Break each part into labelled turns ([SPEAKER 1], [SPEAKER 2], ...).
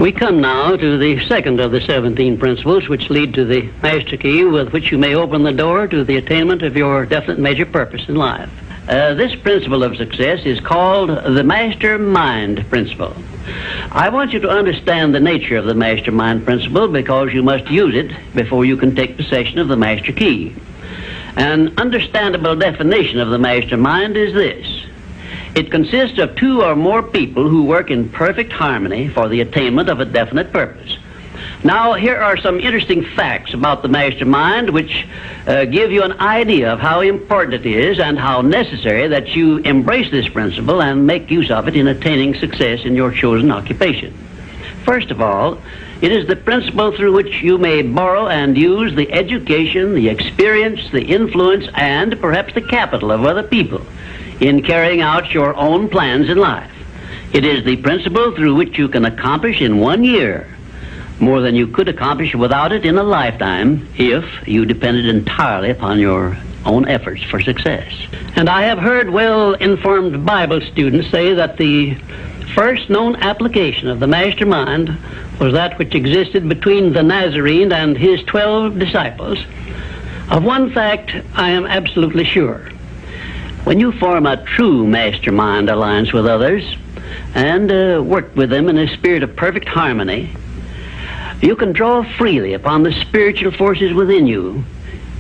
[SPEAKER 1] We come now to the second of the 17 principles which lead to the master key with which you may open the door to the attainment of your definite major purpose in life. This principle of success is called the mastermind principle. I want you to understand the nature of the mastermind principle because you must use it before you can take possession of the master key. An understandable definition of the mastermind is this. It consists of two or more people who work in perfect harmony for the attainment of a definite purpose. Now, here are some interesting facts about the mastermind which give you an idea of how important it is and how necessary that you embrace this principle and make use of it in attaining success in your chosen occupation. First of all, it is the principle through which you may borrow and use the education, the experience, the influence, and perhaps the capital of other people in carrying out your own plans in life. It is the principle through which you can accomplish in 1 year more than you could accomplish without it in a lifetime if you depended entirely upon your own efforts for success. And I have heard well-informed Bible students say that the first known application of the mastermind was that which existed between the Nazarene and his 12 disciples. Of one fact I am absolutely sure. When you form a true mastermind alliance with others and work with them in a spirit of perfect harmony, you can draw freely upon the spiritual forces within you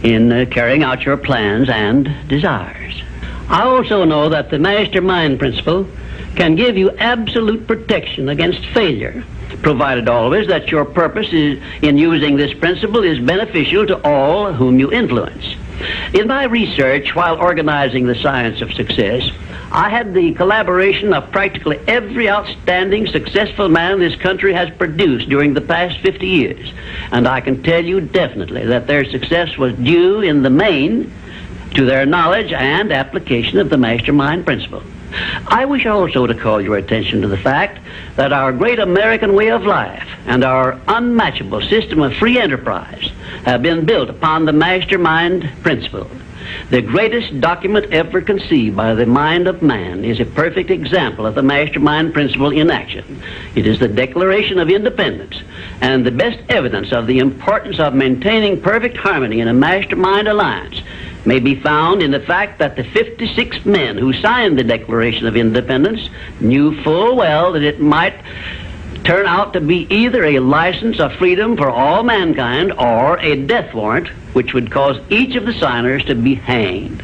[SPEAKER 1] in carrying out your plans and desires. I also know that the mastermind principle can give you absolute protection against failure, provided always that your purpose in using this principle is beneficial to all whom you influence. In my research while organizing the science of success, I had the collaboration of practically every outstanding successful man this country has produced during the past 50 years. And I can tell you definitely that their success was due in the main to their knowledge and application of the mastermind principle. I wish also to call your attention to the fact that our great American way of life and our unmatchable system of free enterprise have been built upon the mastermind principle. The greatest document ever conceived by the mind of man is a perfect example of the mastermind principle in action. It is the Declaration of Independence, and the best evidence of the importance of maintaining perfect harmony in a mastermind alliance may be found in the fact that the 56 men who signed the Declaration of Independence knew full well that it might turn out to be either a license of freedom for all mankind or a death warrant which would cause each of the signers to be hanged.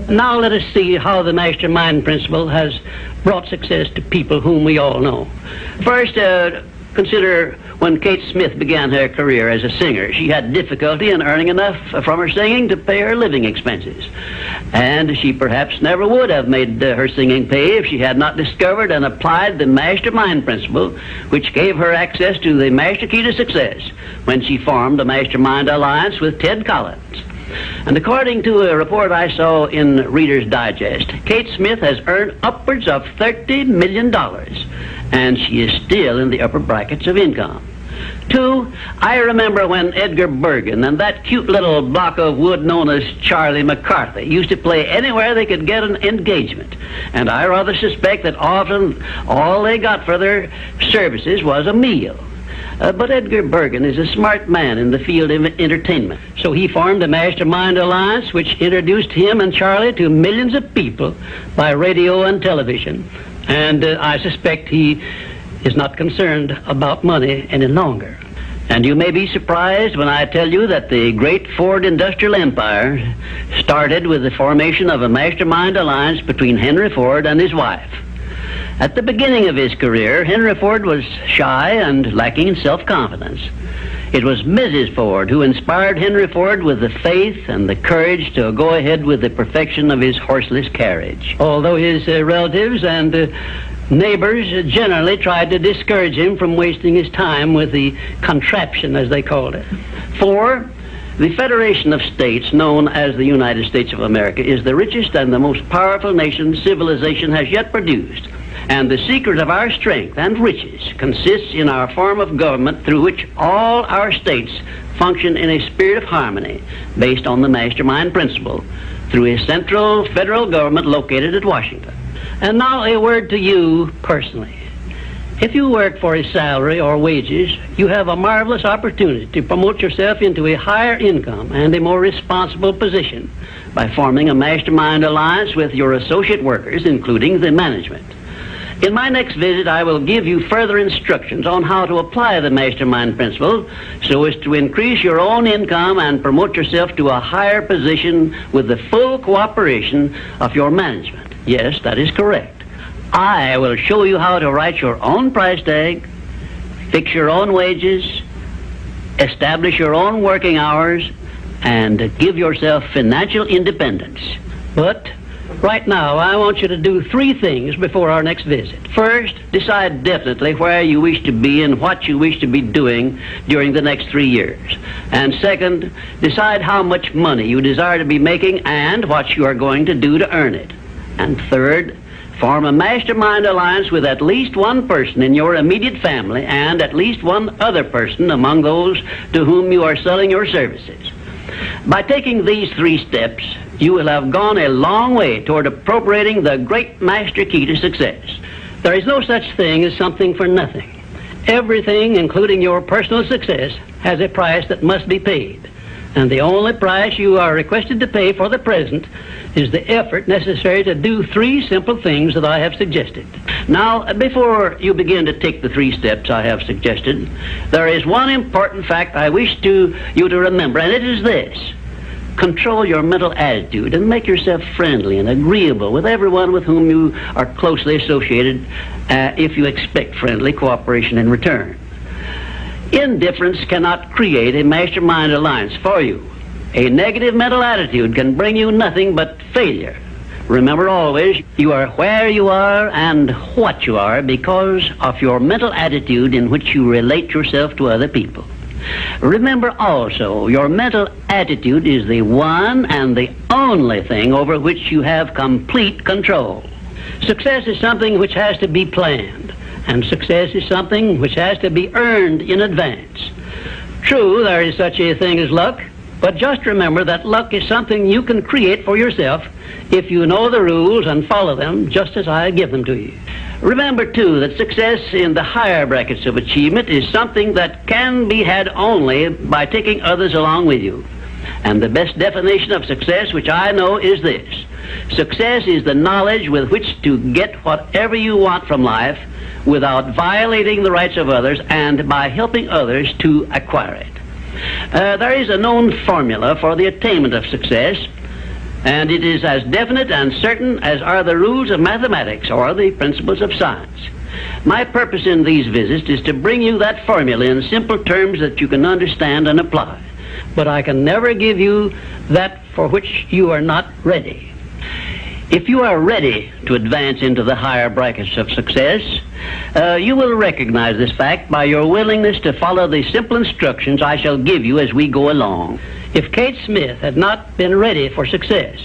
[SPEAKER 1] Now let us see how the mastermind principle has brought success to people whom we all know. First, consider when Kate Smith began her career as a singer. She had difficulty in earning enough from her singing to pay her living expenses. And she perhaps never would have made her singing pay if she had not discovered and applied the mastermind principle, which gave her access to the master key to success when she formed a mastermind alliance with Ted Collins. And according to a report I saw in Reader's Digest, Kate Smith has earned upwards of $30 million, and she is still in the upper brackets of income. 2, I remember when Edgar Bergen and that cute little block of wood known as Charlie McCarthy used to play anywhere they could get an engagement. And I rather suspect that often all they got for their services was a meal. But Edgar Bergen is a smart man in the field of entertainment. So he formed a mastermind alliance which introduced him and Charlie to millions of people by radio and television. And I suspect he is not concerned about money any longer. And you may be surprised when I tell you that the great Ford industrial empire started with the formation of a mastermind alliance between Henry Ford and his wife. At the beginning of his career, Henry Ford was shy and lacking in self-confidence. It was Mrs. Ford who inspired Henry Ford with the faith and the courage to go ahead with the perfection of his horseless carriage. Although his relatives and neighbors generally tried to discourage him from wasting his time with the contraption, as they called it. 4, the Federation of States, known as the United States of America, is the richest and the most powerful nation civilization has yet produced. And the secret of our strength and riches consists in our form of government through which all our states function in a spirit of harmony based on the mastermind principle through a central federal government located at Washington. And now a word to you personally. If you work for a salary or wages, you have a marvelous opportunity to promote yourself into a higher income and a more responsible position by forming a mastermind alliance with your associate workers, including the management. In my next visit, I will give you further instructions on how to apply the mastermind principle so as to increase your own income and promote yourself to a higher position with the full cooperation of your management. Yes, that is correct. I will show you how to write your own price tag, fix your own wages, establish your own working hours, and give yourself financial independence. But right now, I want you to do 3 things before our next visit. First, decide definitely where you wish to be and what you wish to be doing during the next 3 years. And second, decide how much money you desire to be making and what you are going to do to earn it. And third, form a mastermind alliance with at least one person in your immediate family and at least one other person among those to whom you are selling your services. By taking these 3 steps, you will have gone a long way toward appropriating the great master key to success. There is no such thing as something for nothing. Everything, including your personal success, has a price that must be paid. And the only price you are requested to pay for the present is the effort necessary to do 3 simple things that I have suggested. Now, before you begin to take the 3 steps I have suggested, there is one important fact I wish you to remember, and it is this. Control your mental attitude and make yourself friendly and agreeable with everyone with whom you are closely associated if you expect friendly cooperation in return. Indifference cannot create a mastermind alliance for you. A negative mental attitude can bring you nothing but failure. Remember always, you are where you are and what you are because of your mental attitude in which you relate yourself to other people. Remember also, your mental attitude is the one and the only thing over which you have complete control. Success is something which has to be planned, and success is something which has to be earned in advance. True, there is such a thing as luck, but just remember that luck is something you can create for yourself if you know the rules and follow them just as I give them to you. Remember, too, that success in the higher brackets of achievement is something that can be had only by taking others along with you. And the best definition of success, which I know, is this. Success is the knowledge with which to get whatever you want from life without violating the rights of others and by helping others to acquire it. There is a known formula for the attainment of success, and it is as definite and certain as are the rules of mathematics or the principles of science. My purpose in these visits is to bring you that formula in simple terms that you can understand and apply. But I can never give you that for which you are not ready. If you are ready to advance into the higher brackets of success, you will recognize this fact by your willingness to follow the simple instructions I shall give you as we go along. If Kate Smith had not been ready for success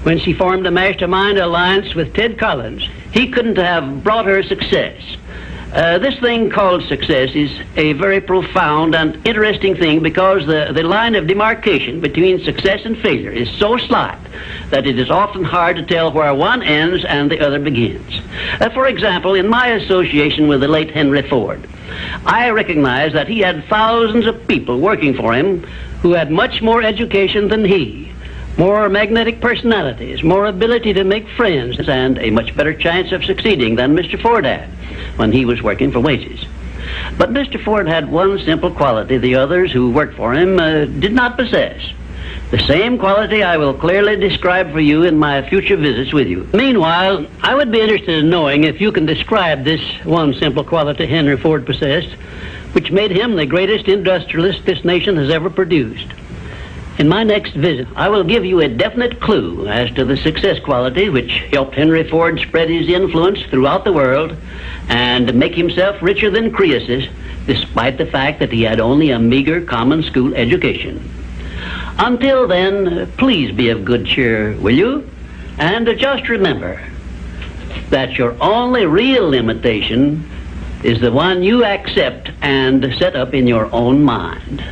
[SPEAKER 1] when she formed a mastermind alliance with Ted Collins, he couldn't have brought her success. This thing called success is a very profound and interesting thing because the line of demarcation between success and failure is so slight that it is often hard to tell where one ends and the other begins. For example, in my association with the late Henry Ford, I recognized that he had thousands of people working for him who had much more education than he, more magnetic personalities, more ability to make friends, and a much better chance of succeeding than Mr. Ford had when he was working for wages. But Mr. Ford had one simple quality the others who worked for him did not possess. The same quality I will clearly describe for you in my future visits with you. Meanwhile, I would be interested in knowing if you can describe this one simple quality Henry Ford possessed, which made him the greatest industrialist this nation has ever produced. In my next visit, I will give you a definite clue as to the success quality which helped Henry Ford spread his influence throughout the world and make himself richer than Croesus, despite the fact that he had only a meager common school education. Until then, please be of good cheer, will you? And just remember that your only real limitation is the one you accept and set up in your own mind.